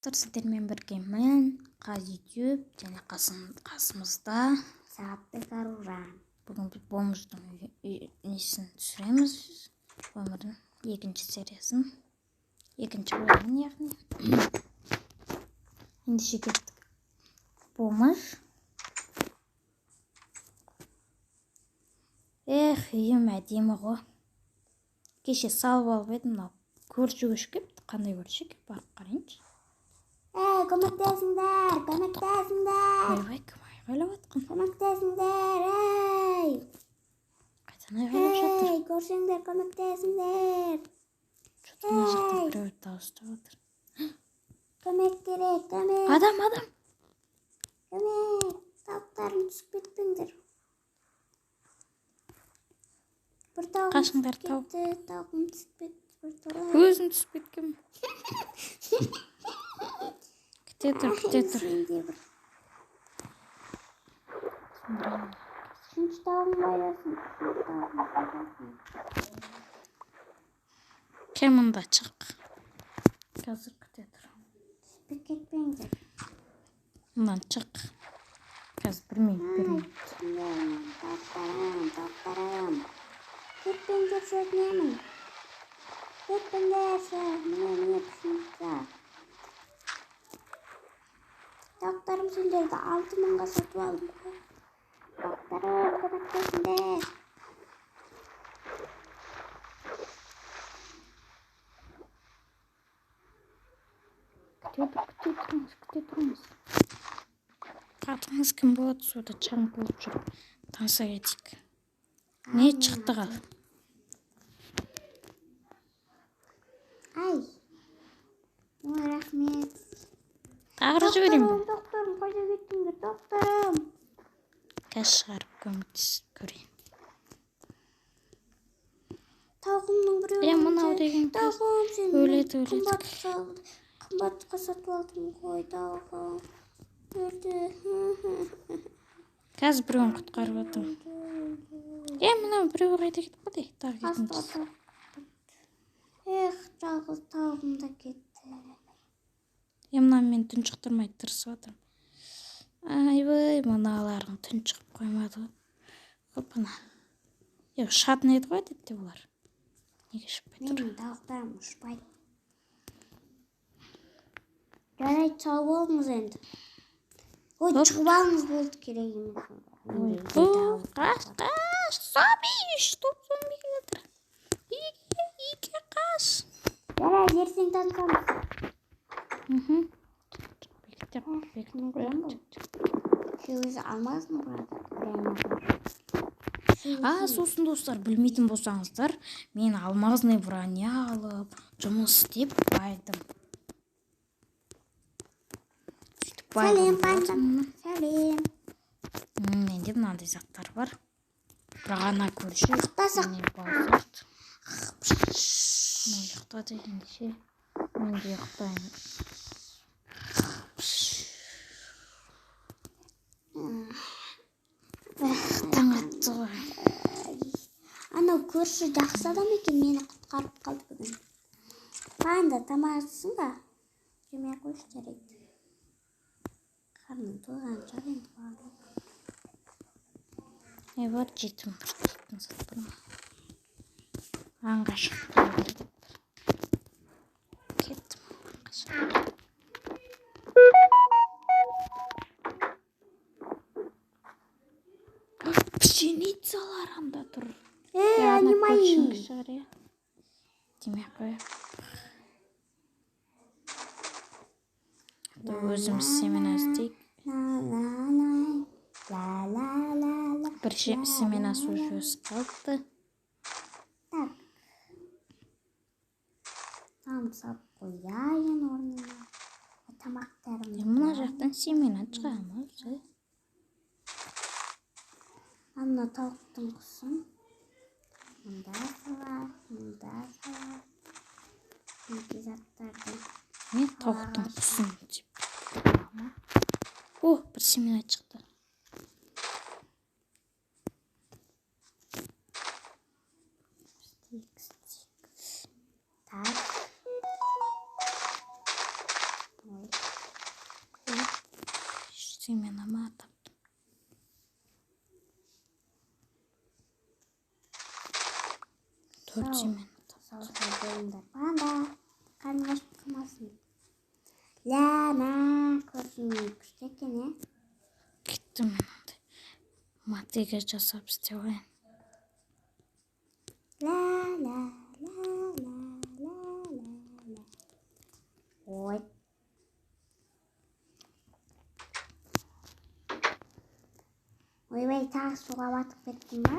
Сіздермен біргемін. YouTube және қасымызда Сағаттық Аружан. бүгін біз бомждың несін түсіреміз. Өмірдің екінші сериясын. Екінші бөлімін, яғни. Ендеше кеттік. Бомж. Үйім әдемі ғой. Кеше салып алып едім, мынау көрші кепті. Қандай көрші кеп барып қарайыншы. Көмектесіңдер! Ойбай, кім айғайлап атқан? Көмектесіңдер! Қайдан айғайлап жатыр? Көрсеңдер, көмектесіңдер! Мына жақтан біреу дауыстап отыр. Көмек керек, көмек! Адам! Көмек! Тауықтарым түсіп кетпеңдер. Бір тауығым Қашыңдар, түсіп кетті, тауығым түсіп кетті. Өзім түсіп кеткем. Күте тұр. Үшінші тауығым байдасын. Кел мұнда чық. Қазір күте тұр. Түспек кетпеңдер. Мұндан чық. Қазір бір минут. Тауықтарым. Кетпеңдер шөтінемін. Кетпеңдерші. Міне пішінді. Тауықтарым сендерді 6000-ға сатып алдым. Тауықтарым, көмектесіңдер. Күте тұрыңыз. Қатыңыз кім болады, суда чаң болып жүр. Танса кетейік. Не шықты қал? Ай. Ой, рахмет. Тағыры жіберем бе? Тауықтарым, қайда кеттіңдер, тауықтарым? Қазір шығарып көмектесіп көрейін. Тауығымның біреуі. Мынау деген кез Тауығым сені өледі. қымбатқа сатып алдым ғой, тауығым. Өлді. Қазір біреуін құтқарып атым. Мынау біреуі қайда кетіп қойды? Тағы кетіңіз. Жалғыз тауығым да кетті. Мына мен тұншықтырмай тырысып атырмын. Айбай, мыналарың тұншығып қоймады ғой. Қопына. Ұшатын еді ғой депті бұлар. Неге ұшпай тұр? Менің тауықтарым ұшпайды. Жарайды, сау болыңыз енді. Ой, шығып алыңыз болды, керек емес. Қаш, сабиш, топ зомби келетір. Ике қаш. Жарайды, ертең танысамыз. Бекітіп қоямын. Өзі алмасын бұрады. Сосын достар, білмейтін болсаңыздар, мен алмазный броня алып, жұмыс істеп байдым. Сәлем, пандам. Сәлем. Менде мынандай заттар бар. Бірағана көрші. Ұйықтасақ. Ұйықта дегенше. Менде ұйықтайын. Таң атты ғой. Анау көрші жақсы адам екен, мені құтқарып қалды бүгін. Панда, тамағысың ба? Жемей қойшы, жарайды. Қарның тойған шығар енді. Вот жетім бір заттың. Аңға шықты. Кеттім. Аңға шықты. Пшеницалар анда тұр. Анимай. Демей қой. Өзіміз семена істейік. Бір семена уже өсіп қалды. Так. Тамсап қояйын орнына. Тамақтарымды. Мына жақтан семена шығамыз. Анна тауықтың құсын. Мұнда салар, мұнда салар. Неге заттарды. Мен тауықтың құсын деп. Бір семена шықты. Так. семенама таптым. Төрт семена таптым. Сау болыңдар. Панда, қарның ашып қалмасын. Ля, мә, көршің күшті екен, Кетті мен андай мотыга жасап істеп алайын. Ля, ля, ля, ля, ля, ля, ля. Ой. Ойбай, тағы суға батып кеттім ба?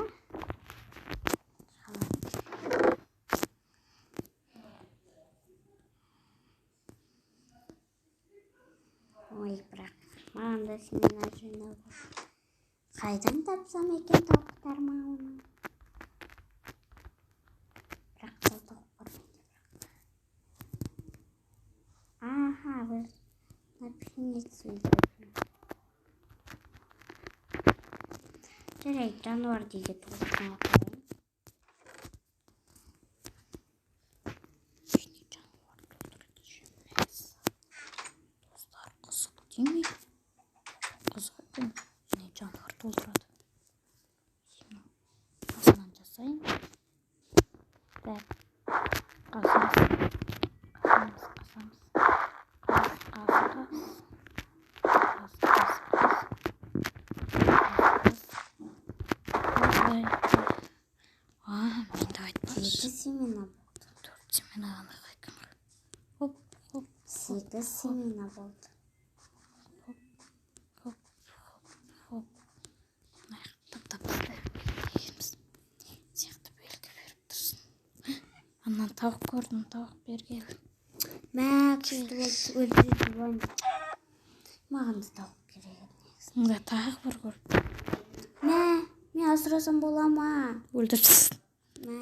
Ой, бірақ маған да семена жинау. Қайдан тапсам екен тауықтарыма оны? Бірақ тауық көрмейді. Аха, біз напишінет сөйлейтін. Жарайды, жануар деге туылсың қойын. Ішіне жануар толтырады жемес. Достар, қызық деймей? Қызық екен. Ішіне жануар толтырады. Şimdi aslan жасайын. Так, қасамыз. Менде айтпаңыз. 8 семена болды. 4 семена ғана қайкамыр. Хоп, хоп, 8 семена болды. хоп. Таптап егеміз. Сияқты белгі беріп тұрсын. Аннан тауық көрдім, тауық бергелі. Мә, күшті болды, өлтіреді бойын. Маған да тауық керек еді. Мұнда тағы бір көр. Мә, мен асырасам бола ма? Өлтірсін. Мә.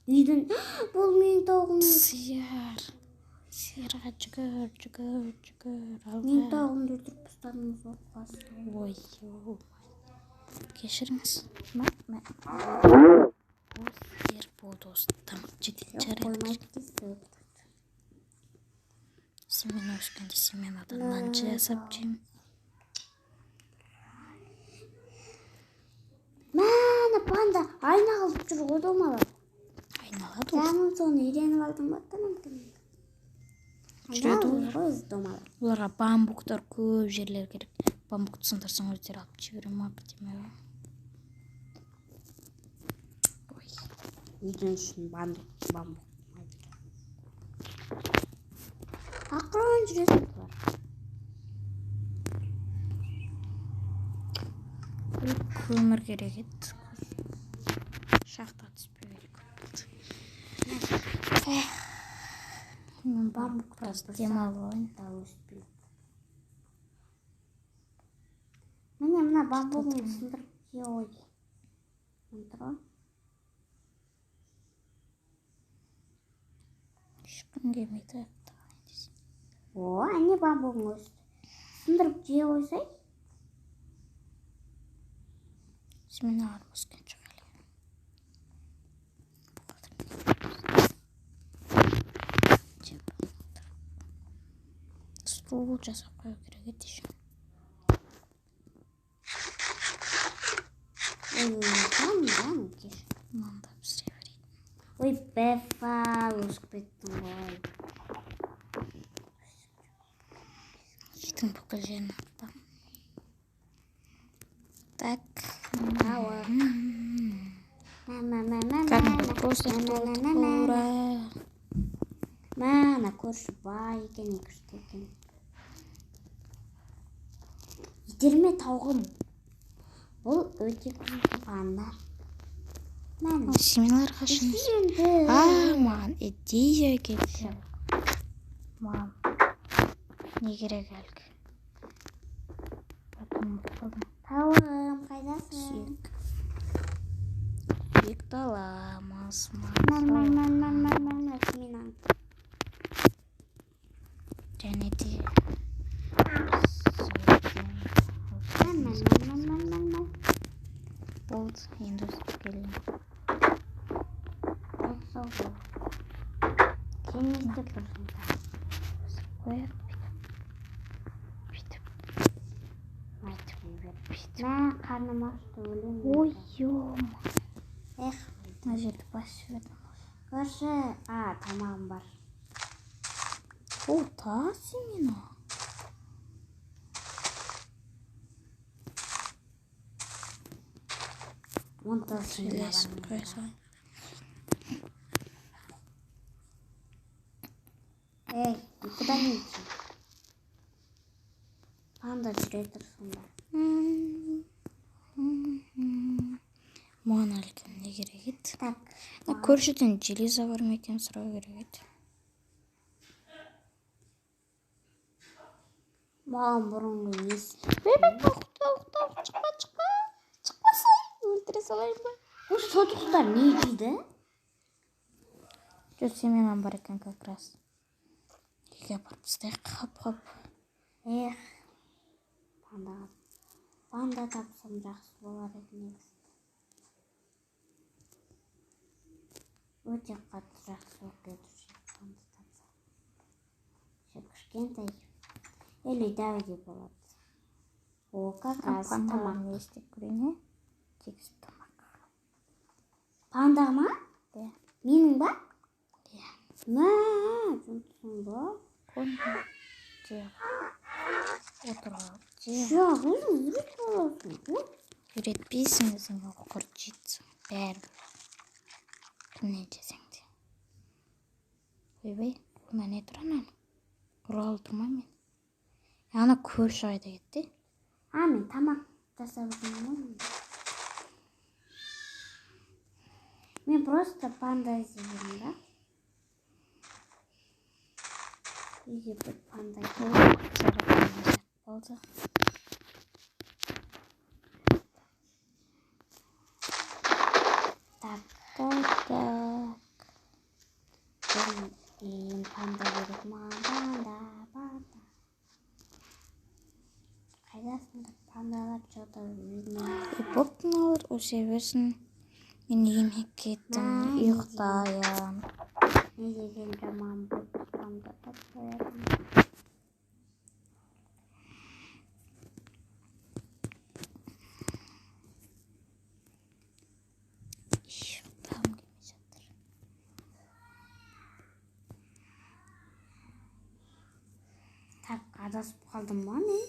Үйдің, бұл менің тауығым. Сиыр. Сиырға жүгір. Менің тауығымды өлтіріп тастадыңыз отбасы. Ой, кешіріңіз. Ол сиыр болды осы тамақ жедел жарайды. Қоймайды дейсіз. Семена өскенде семенадан нан жасап жеймін. Мәні, панда, айна қалып жүр ғой домалап. Айналады ол. Яның соны үйреніп алдың ба мүмкін? Жүреді Айналып ғой өзі домалап. Оларға бамбуктар көп жерлер керек. Бамбукты сындырсаң өздері алып жібере ма демей. Ой. Үйдің үшін бамбук. Ақырын жүресің бұлар. Көмір керек еді. Шахта түспей керек. Мен бамбуктар демалайын. Міне мына бамбугын сындырып жей ғой. Тұра. Ешкім келмейді. О, әне бамбугын өсті. Сындырып жей қойсай. Семена армыскен шығалы. Стол жасап қою керек еді еще. Ой, кеш. Мында пісіре берейін. Ой, бәфа, өсіп кеттің ғой. Жейтін бүкіл жерін ақтам. Так. Тауық. Кәдімгі көздер толды. Ура! Мәні көрші бай екен, күшті екен. Итерме тауғым. Бұл өте күшті панда. Мәні. Семеналар қашын. Үйренді. Маған идея келді. Маған не керек әлгі? Тауығым, қайдасың? Сүйек таламыз. Семенан. Және де болды. Енді өсіп келейін. Сен не істеп тұрсың? Қояқ. Мә, қарным ашты, өлем. Ойым. Эх, Мына жерді басып едім. көрші. Тамағым бар. О, тас именно. Сөйлесіп қойса. Эй, куда не идти? Панда жүре тұр сонда. Маған әлгі не керек еді? Так, Көршіден железа бар ма екен сұрау керек еді. маған бұрынғы ес. Шықпа. Шықпасай, өлтіре салайын ба? Осы сотықұлдар не жейді? Жоқ, семенам бар екен как раз. Үйге апарып тастайық, қап. Эх, панда тапсам жақсы болар еді негізі. Өте қатты жақсы оқиды панда тапсам. Кішкентай. Или дәуде болады. О, как раз тамақ. Не істеп көрейін, е? Тегізіп тамақ. Панда ма? Де. Менің ба? Де. Мә, жұмсың ба? Қойма. Де. Отырып. Де. Жоқ, өзің үйрет боласың. Үйретпейсің өзің оқыр жетсің. Бәрі. Кімнен жесең де. Ойбай, мына не тұр ананы? Ұрғалы тұрма мен. Ана көрші қайда кетті? Мен тамақ жасап жүрмін. Мен просто панда іздеймін да. Үйге бір панда болды. Так. Панда керек маған, панда. Қайдасыңдар пандалар жоғда өзіне. Боптың алыр, өсе берсін. Мен үйіме кеттім, ұйықтайын. Не деген жаман боп панда таппайадым. Ұйықтағым келмей жатыр. Так, адасып қалдым ба мен?